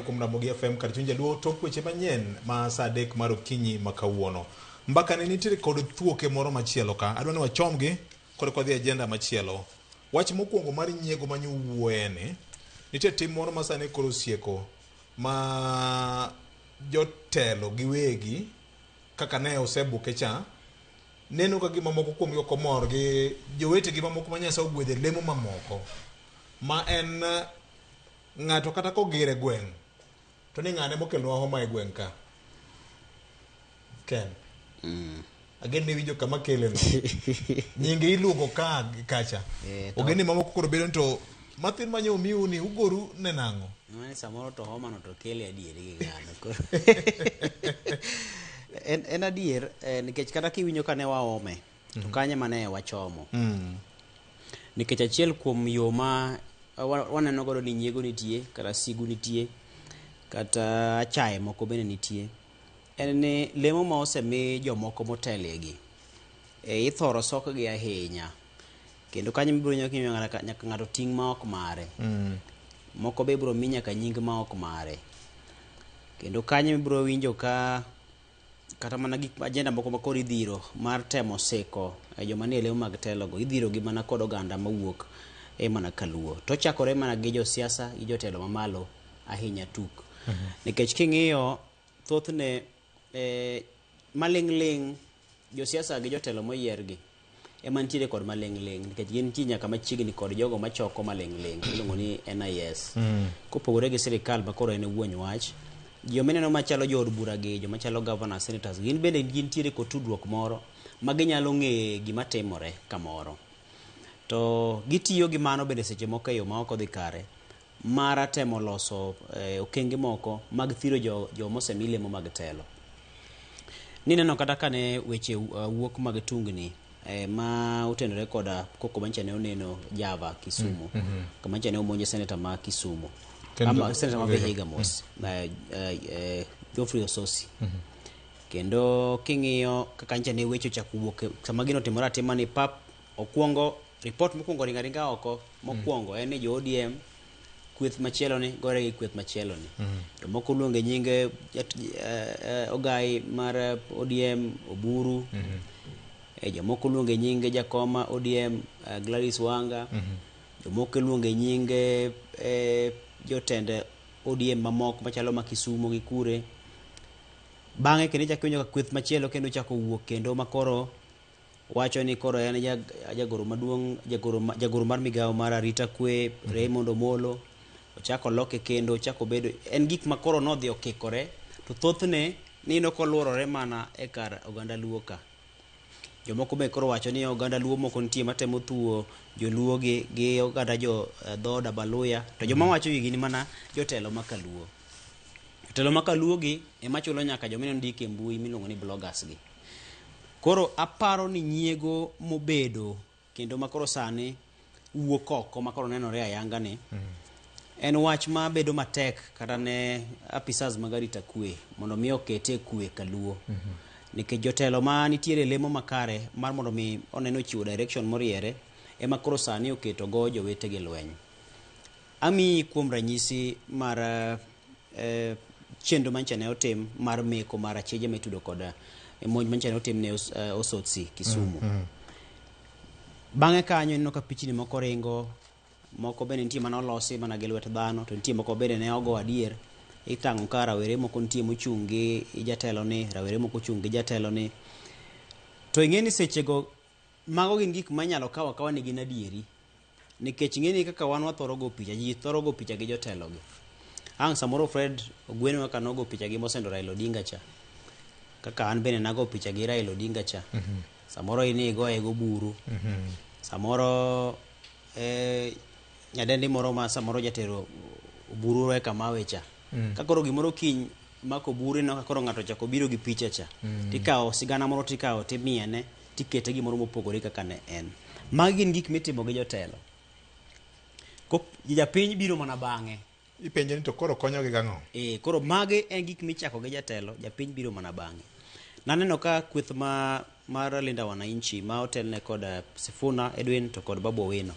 kuom Ramogi FM kar chunje luo tok weche manyien ma saa 3 mar okinyi ma kawuono. Mbaka ne nitiere kod thuoke moro machielo ka. Adwa ni wachomgi kod kodhi agenda machielo. Wach mokwongo mar nyiego manyuwuoye ni nitiere tim moro ma sani koro osieko ma jotelo giwegi kaka ne osebuke cha neno ka gima moko kuom ok omor gi jowete gima moko ma Nyasaye ogwedhe lemo mamoko ma en ng'ato kata kogire gweng' to ni ng'ane mokelwa homa e gweng' ka Ken ageni winjo kama kele no nyinge iluongo ka kacha ogeni mamoko koro bedo to mathin manyo miu ni ugoru ne nango mane samoro to homa no to kele adieri gi ng'ano koro en adier nikech kata kiwinjo kane waome to kanye mane wachomo nikech achiel kuom yo ma waneno godo ni nyiego nitie kata sigu nitie kata chaye moko bende nitie en ni lemo ma osemi jomoko motelegi ithoro sokgi ahinya kendo kanyo mibiro nyaka ng'ato ting' ma ok mare moko be biro mi nyaka nying ma ok mare kendo kanyo mibiro winjo ka kata mana gik ajenda moko ma koro idhiro mar temo siko joma nie lemo mag telogo idhiro gi mana kod oganda mawuok mana kaluo to chakore mana gi josiasa gi jotelo mamalo ahinya tuk nikech king'iyo thothne maling'ling josiasa gi jotelo moyiergi ema nitiere kod maling'ling nikech gin nitie nyaka machiegni kod jogo machoko maling'ling iluongo ni NIS kopogore gi sirikal ma koro en wuony wach jomeneno machalo jood bura gi joma chalo governor senators gin bende gintiere kod tudruok moro ma ginyalo ng'e gima timore kamoro to gitiyo gi mano bende seche moko e yo ma ok odhi kare mara temo loso okenge moko mag thiro joma osemi lemo mag telo nineno kata kane weche wuok mag tungni ma utenore koda koko mancha ne oneno Java Kisumu kamancha ne omonje senator ma Kisumu senator ma Vihiga mos Geoffrey Ososi kendo king'iyo kaka ncha ne weche chako wuok sama gino timore atima ni pap okwongo report mokwongo ringa oko mokwongo en ni jo ODM kweth machielo ni gore gi kweth machielo ni to moko luonge nyinge ogai mar ODM Oburu jomoko luonge nyinge jakoma ODM Gladys Wanga jomoko luonge nyinge jotende ODM mamoko machalo ma Kisumu gi kure bang'e kendo chako winjo ka kweth machielo kendo chako wuok kendo makoro wacho ni koro en jagoro maduong' jagoro mar migawo mar arita kwe Raymond Omolo ochako loke kendo ochako bedo en gik makoro nodhi okikore to thothne nino koluorore mana e kar oganda luo ka jomoko be koro wacho ni oganda luo moko nitie matemo thuo joluo gi oganda jo dhoda Baluya to joma wacho wigi ni mana jotelo makaluo jotelo makaluo gi ema chulo nyaka joma ndike e mbui miluongo ni bloggers gi koro aparo ni nyiego mobedo kendo makoro sani wuok oko makoro nenore ayanga ni en wach ma bedo matek kata ne apisas mag arita kwe mondo mi okete kwe kaluo nikech jotelo ma nitiere lemo makare mar mondo mi oneno chiwo direction moriere ema koro sani oketo go jowete gi lweny ami kuom ranyisi mar chenro mancha ne otim mar meko mar acheje mitudo kod monj mancha ne otim ne Osotsi Kisumu bang'e kanyo neno ka pichni moko ringo moko bende nitie mana olosi mana gi lwet dhano to nitie moko bende ne ogo adier itang'o ka rawere moko nitie mochung' gi jatelo ni rawere moko chung' gi jatelo ni to ing'eni sechego mago gin gik manyalo kawa kawa ni gin adieri nikech ing'eni kaka wan wathoro go picha ji thoro go picha gi jotelo gi ang' samoro Fred Ogweno ka nogo picha gi Mosendo Raila Odinga cha kaka an bende nago picha gi Raila Odinga cha samoro ini goye go buru samoro nyadendi moro ma samoro jatero buru re kama wecha kakoro gimoro kiny mako buru no kakoro ng'ato chako biro gi picha cha tikawo sigana moro tikawo timiene tikete gimoro mopogore kaka ne en magi gin gik mitimo gi jotelo japiny biro mana bang'e ipenje ni to koro konyo gi gang'o koro magi en gik michako gi jatelo japiny biro mana bang'e naneno ka kweth mar Linda Wananchi ma otelne kod Sifuna Edwin to kod Babu Owino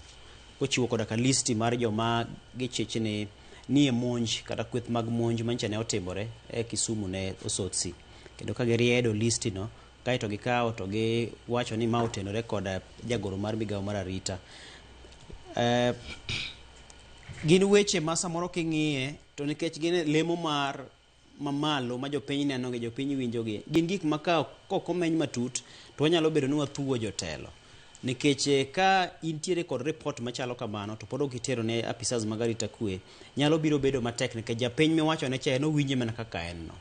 kochiwo koda ka listi mar joma gichich ni nie monj kata kweth mag monj mancha ne otimore e Kisumu ne Osotsi, kendo ka giriedo listi no kaito gikawo to giwacho ni ma otenore kod jagoro mar migawo mar arita. Gin weche ma samoro king'iye to nikech gin lemo mar mamalo ma jopiny neno gi jopiny winjogi, gin gik ma kokomeny matut to wanyalo bedo ni wathuwo jotelo, nikech ka intiere kod report machalo kamano to pod ok itero ne apisas mag arita kwe, nyalo biro bedo matek nikech japiny miwacho ne cha no winje mana kaka en no.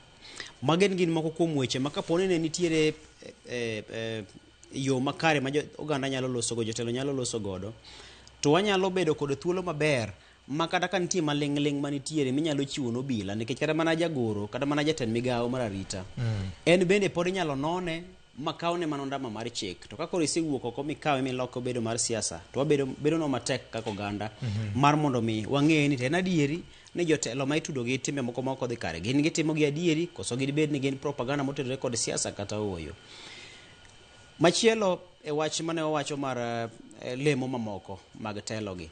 Magen gin moko kuom weche ma kaponi ne nitiere yo makare ma oganda nyalo loso go, jotelo nyalo loso godo, to wanyalo bedo kod thuolo maber ma kata ka nitie maling'ling' manitiere minyalo chiwo n'obila, nikech kata mana jagoro kata mana jatend migawo mar arita en bende pod inyalo none makawne mana ondama mar chik, to kakoro isewuok oko mikawe miloko bedo mar siasa, to bedo no matek kaka oganda mar mondo mi wang'e ni en adieri ni jotelo ma itudo gi timbe moko ma ok odhi kare gin gitimo gi adieri koso gibed ni gin propaganda motenore kod siasa kata oyo. Machielo e wach mane owacho mar lemo mamoko mag telo gi,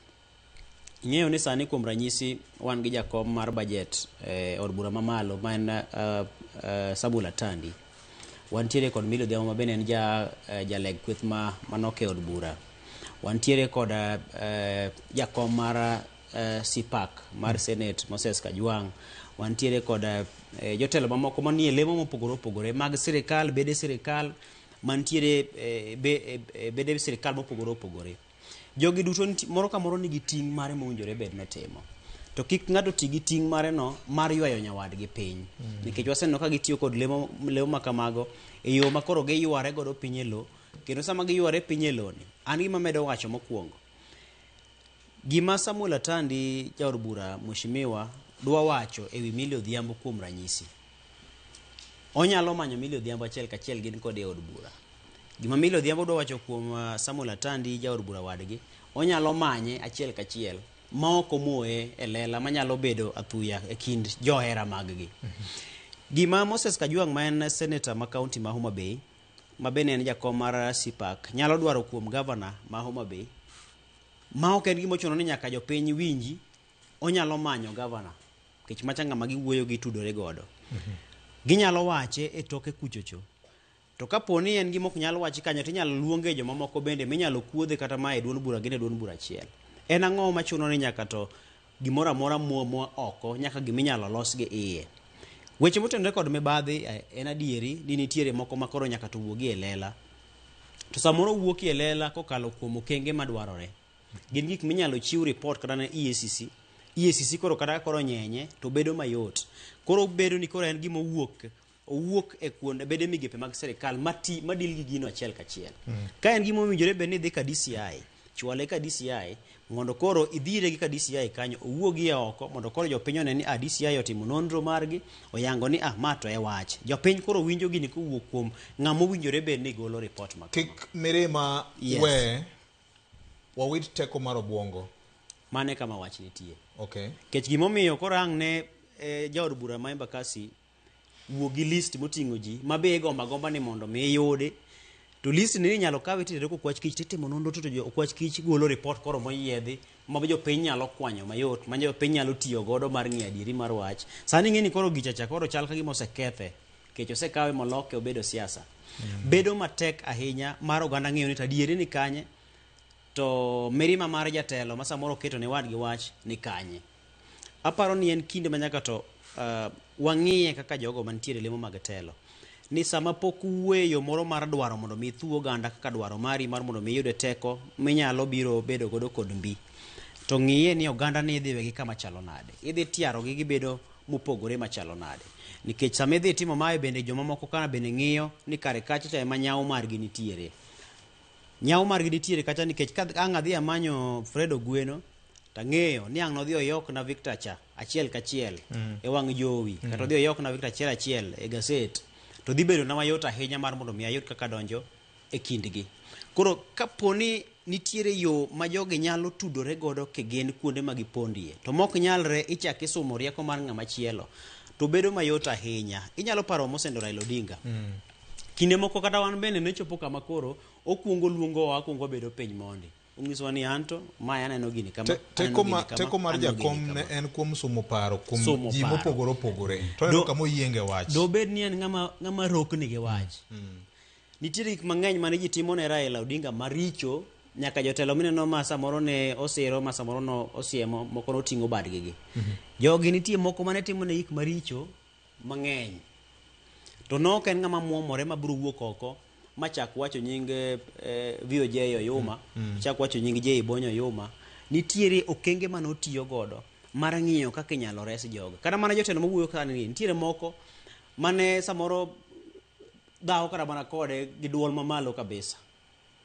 ing'eyo ni sani kuom ranyisi wan gi jakom mar budget od bura mamalo ma en Sabula Tandi, wantiere kod Millie Odhiambo ma bende en jaleg kweth manok e od bura, wantiere kod jakom mar CPAC mar Senate Moses Kajwang', wantiere kod jotelo mamoko manie lemo mopogore opogore mag sirikal, bede sirikal mantiere bede sirikal mopogore opogore. Jogi duto moro ka moro nigi ting' mare mowinjore bed notimo, to kik ng'ato ti gi ting' mare no mar ywayo nyawadgi piny, nikech waseneno ka gitiyo kod lemo makamago e yo makoro giyware godo piny e lo, kendo sama giyware piny e lo ni, an gima medo wacho mokwongo, gima Samuel Atandi jaod bura mheshimiwa dwa wacho e wi Millie Odhiambo kuom ranyisi, onyalo manyo Millie Odhiambo achiel kachiel gin kod e od bura. Gima Millie Odhiambo dwa wacho kuom Samuel Atandi jaod bura wadgi, onyalo manye achiel kachiel ma ok omoye e lela manyalo bedo athuya e kind johera mag-gi. Gima Moses Kajwang' ma en senator ma kaunti ma Homa Bay, ma bende en jakom mar CPAC, nyalo dwaro kuom governor ma Homa Bay, ma ok en gimochuno ni nyaka jopiny winji, onyalo manyo governor, nikech machanga ma giwuoyo gi tudore godo. Ginyalo wache e toke kuchocho. To kaponi en gima ok nyalo wachi kanyo, to inyalo luonge jomamoko bende minyalo kuodhe kata ma e duond bura gin e duond bura achiel. En ang'o machuno ni nyaka to gimoro amora muomwa oko nyaka giminyalo los gi iye. Weche motenore kod mibadhi en adieri ni nitiere moko makoro nyaka to wuogi e lela. To samoro wuoki e lela kokalo kuom okenge madwarore. Gin gik minyalo chiw report kata na EACC koro kata koro nyenye to bedo mayot. Koro bedo ni koro en gima owuok e kuonde bede migepe mag serikal madil gi gino achiel kachiel. Ka en gima owinjore bed ni dhi ka DCI, chwale ka DCI mondo koro idhire gi ka DCI kanyo owuogi e oko mondo koro jopiny one ni DCI otimo nonro margi, oyango ni ma to e wach. Jopiny koro winjo gini kowuok kuom ng'ama owinjore bed ni golo report makama. Kik mirima we wawit teko mar obwongo. Mane kama wach nitie. Okay. Kech gimomiyo koro ang' ne jaod bura ma Embakasi wuogi list moting'o ji mabe gomba ni mondo mi yude, to list ni inyalo kawe titere ko kwach kich titimo nonro to kwach kich golo report koro moyiedhi ma jopiny nyalo kwanyo mayot, ma jopiny nyalo tiyo godo mar ng'e adieri mar wach. Sani ng'eni koro gichacha koro chal ka gima osekethe, kech osekawe moloke obedo siasa. Bedo matek ahinya mar oganda ng'eyo ni adieri ni kanye, to mirima mar jatelo ma samoro keto ne wadgi wach ni kanye. Aparo ni en kinde ma nyaka to wang'iye kaka jogo mantiere lemo mag telo, ni sama pok wueyo moro mar dwaro mondo mi thuo oganda kaka dwaro mari mar mondo mi yude teko minyalo biro bedo godo kod mbi, to ng'iye ni oganda ni idhi wegi kama chalo nade, idhi tiaro gi gibedo mopogore machalo nade, nikech sama idhi timo mae bende jomamoko kana bende ng'iyo ni kare kacha cha ema nyawo margi nitiere. Nyawo margi nitiere kacha nikech ka ang' adhi amanyo Fred Ogweno tang'eyo ni ang' nodhi oyok na Victor cha achiel kachiel e wang' jowi, kata odhi oyok na Victor achiel e gaset, to dhi bedo na mayot ahinya mar mondo mi ayud kaka donjo e kindgi. Koro kaponi nitiere yo ma jogi nyalo tudore godo kegen kuonde ma gipondie, to mok nyalre ichak isumo rieko mar ng'ama chielo, to bedo mayot ahinya. Inyalo paro mosendo Raila Odinga. Kinde moko kata wan bende ne chopo kama koro okuongo luongo wa, akuongo bedo piny mondi. ung'isowa ni anto ma aneno gini kama teko mar jakom ne en kuom sumo paro kuom ji mopogore opogore to en kama oyienge wach do bed ni en ng'ama rokni gi wach nitiere gik mang'eny mane ji timo ne Raila Odinga maricho nyaka jotelo mineno ma samoro ne osiro ma samoro no osiemo moko noting'o badgi gi jogi nitie moko mane timo ne gik maricho mang'eny to nok en ng'ama muomore ma biro wuok oko ma chak wacho nying VOJ Oyuma chak wacho nying J Bonyo Oyuma nitiere okenge mane otiyo godo mar ng'iyo kaka inyalo res jogo kata mana jotelo mawuoyo ka nitiere moko mane samoro dhawo kata mana kode gi duol mamalo kabisa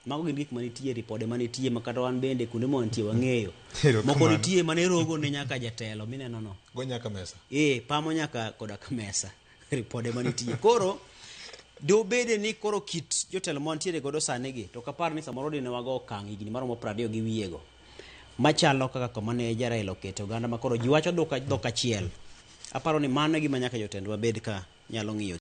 mago gin gik manitie ripode manitie makata wan bende kuonde mo nitie wang'eyo moko nitie mane rogo ne nyaka jatelo mineno no go nyaka mesa pamo nyaka koda ka mesa ripode manitie koro do bede ni koro kit jotelo mantiere godo sani gi to kapar ni samoro dine wago okang' higni maromo 20 gi wiyego machalo kaka kama ne Raila oketo oganda makoro ji wacho dhok achiel aparo ni mano e gima nyaka jotendwa bed ka nyalo ng'iyo